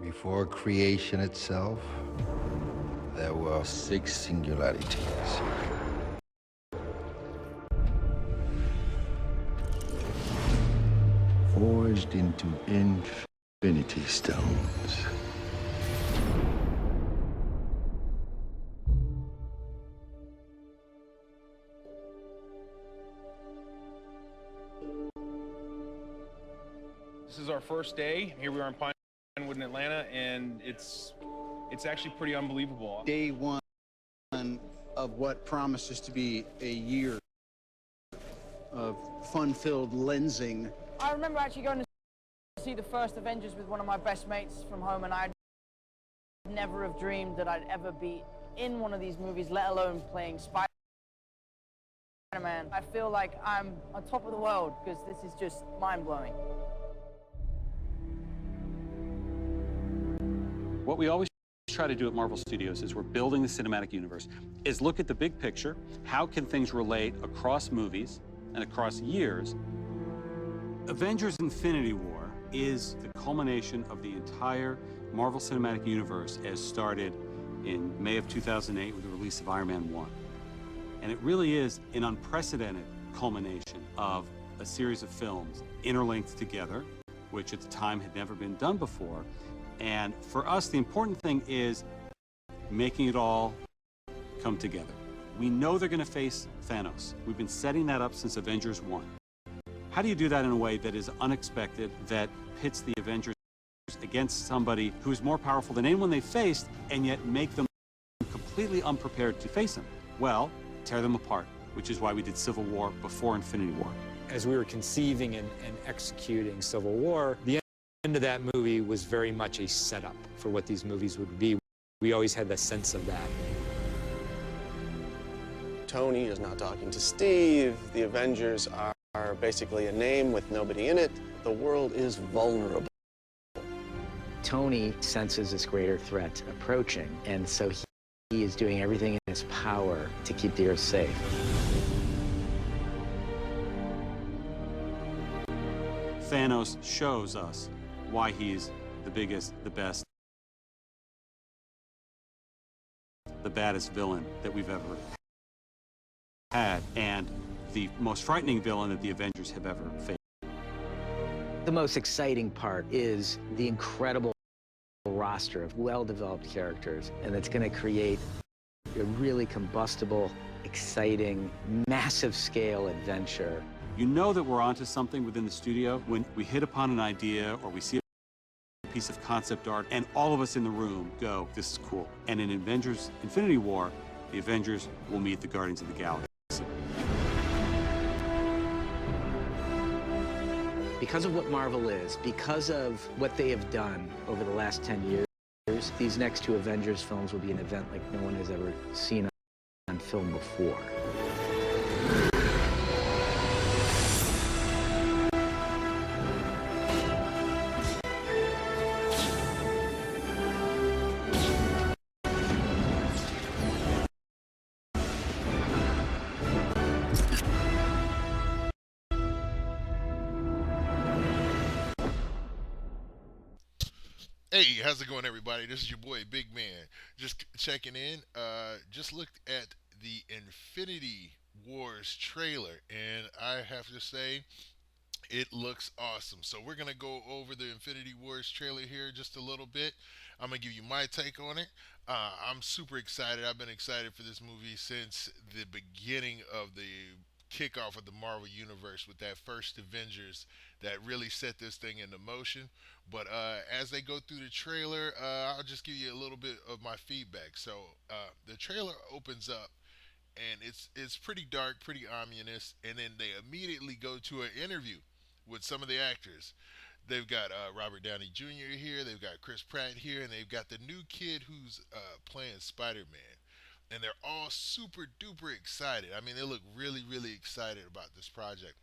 Before creation itself, there were 6 singularities. Forged into infinity stones. This is our first day. Here we are in Pinewood in Atlanta, and it's actually pretty unbelievable. Day one of what promises to be a year of fun-filled lensing. I remember actually going to see the first Avengers with one of my best mates from home, and I'd never have dreamed that I'd ever be in one of these movies, let alone playing Spider-Man. I feel like I'm on top of the world because this is just mind-blowing. What we always try to do at Marvel Studios is we're building the cinematic universe, is look at the big picture. How can things relate across movies and across years? Avengers Infinity War is the culmination of the entire Marvel Cinematic Universe as started in May of 2008 with the release of Iron Man 1. And it really is an unprecedented culmination of a series of films interlinked together, which at the time had never been done before. And for us, the important thing is making it all come together. We know they're going to face Thanos. We've been setting that up since Avengers 1. How do you do that in a way that is unexpected, that pits the Avengers against somebody who is more powerful than anyone they've faced, and yet make them completely unprepared to face him? Well, tear them apart, which is why we did Civil War before Infinity War. As we were conceiving and executing Civil War, the end of that movie was very much a setup for what these movies would be. We always had the sense of that. Tony is not talking to Steve. The Avengers are basically a name with nobody in it. The world is vulnerable. Tony senses this greater threat approaching, and so he is doing everything in his power to keep the Earth safe. Thanos shows us why he's the biggest, the best, the baddest villain that we've ever had, and the most frightening villain that the Avengers have ever faced. The most exciting part is the incredible roster of well-developed characters, and it's going to create a really combustible, exciting, massive-scale adventure. You know that we're onto something within the studio when we hit upon an idea or we see a piece of concept art and all of us in the room go, this is cool. And in Avengers Infinity War, the Avengers will meet the Guardians of the Galaxy. Because of what Marvel is, because of what they have done over the last 10 years, these next 2 Avengers films will be an event like no one has ever seen on film before. Hey, how's it going, everybody? This is your boy Big Man. Just checking in. Just looked at the Infinity Wars trailer, and I have to say, it looks awesome. So we're gonna go over the Infinity Wars trailer here just a little bit. I'm gonna give you my take on it. I'm super excited. I've been excited for this movie since the beginning of the kickoff of the Marvel Universe with that first Avengers that really set this thing into motion. But as they go through the trailer, I'll just give you a little bit of my feedback. So the trailer opens up, and it's pretty dark, pretty ominous, and then they immediately go to an interview with some of the actors. They've got Robert Downey Jr. here, they've got Chris Pratt here, and they've got the new kid who's playing Spider-Man. And they're all super duper excited. I mean, they look really, really excited about this project.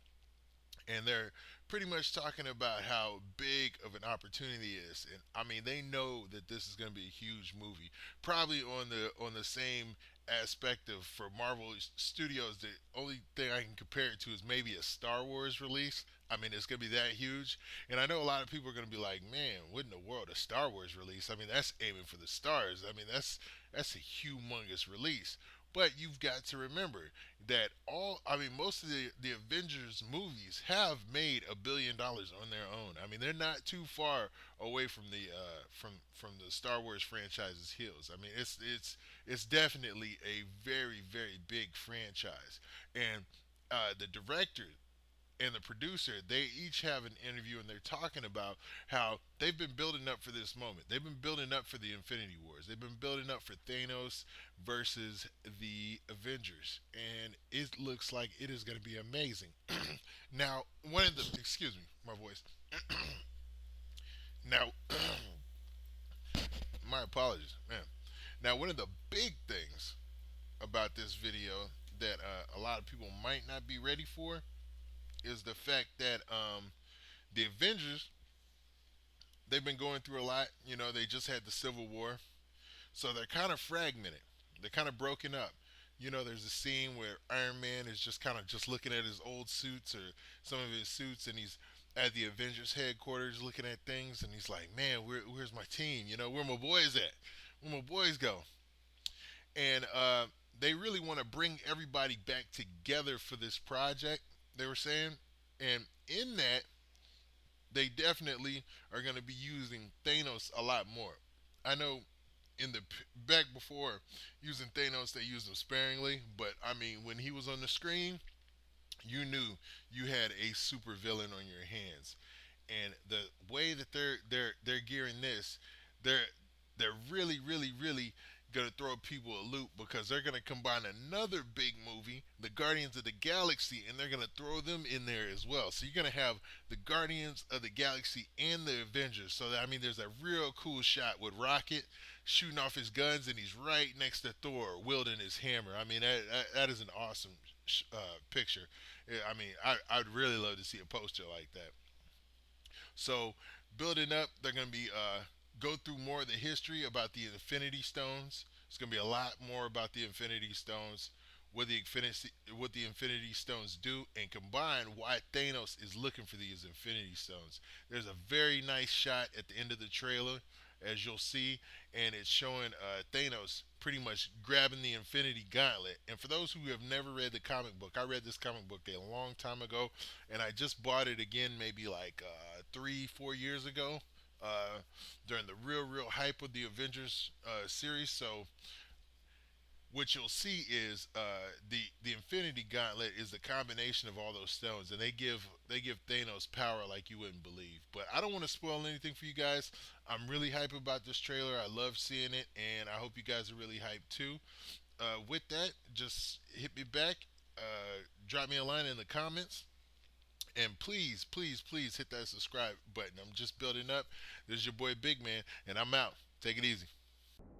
And they're pretty much talking about how big of an opportunity it is. And I mean, they know that this is going to be a huge movie, probably on the same aspect of, for Marvel Studios, the only thing I can compare it to is maybe a Star Wars release. I mean, it's gonna be that huge, and I know a lot of people are gonna be like, "Man, what in the world? A Star Wars release? I mean, that's aiming for the stars. I mean, that's a humongous release." But you've got to remember that I mean, most of the Avengers movies have made $1 billion on their own. I mean, they're not too far away from from the Star Wars franchise's heels. I mean, it's definitely a very very big franchise, and the director and the producer, they each have an interview and they're talking about how they've been building up for this moment. They've been building up for the Infinity Wars. They've been building up for Thanos versus the Avengers. And it looks like it is going to be amazing. Now, one of the, excuse me, my voice. Now, my apologies, man. Now, one of the big things about this video that a lot of people might not be ready for is the fact that the Avengers, they've been going through a lot. You know, they just had the Civil War, so they're kind of fragmented. They're kind of broken up. You know, there's a scene where Iron Man is just kind of just looking at his old suits or some of his suits, and he's at the Avengers headquarters looking at things, and he's like, "Man, where's my team? You know, where my boys at? Where my boys go?" And they really want to bring everybody back together for this project. They were saying, and in that, they definitely are going to be using Thanos a lot more. I know in the back before using Thanos, they used him sparingly, but I mean, when he was on the screen, you knew you had a super villain on your hands. And the way that they're gearing this, they're really really really gonna throw people a loop because they're gonna combine another big movie, the Guardians of the Galaxy, and they're gonna throw them in there as well. So you're gonna have the Guardians of the Galaxy and the Avengers. So that, I mean, there's a real cool shot with Rocket shooting off his guns, and he's right next to Thor wielding his hammer. I mean, that is an awesome picture. I mean, I'd really love to see a poster like that. So building up, they're gonna be go through more of the history about the Infinity Stones. It's gonna be a lot more about the Infinity Stones, what the Infinity Stones do, and combine why Thanos is looking for these Infinity Stones. There's a very nice shot at the end of the trailer, as you'll see, and it's showing Thanos pretty much grabbing the Infinity Gauntlet. And for those who have never read the comic book, I read this comic book a long time ago, and I just bought it again maybe like 3, 4 years ago during the real hype of the Avengers series. So what you'll see is the Infinity Gauntlet is the combination of all those stones, and they give Thanos power like you wouldn't believe. But I don't want to spoil anything for you guys. I'm really hyped about this trailer. I love seeing it, and I hope you guys are really hyped too. With that, just hit me back, drop me a line in the comments, and please, please, please hit that subscribe button. I'm just building up. This is your boy Big Man, and I'm out. Take it easy.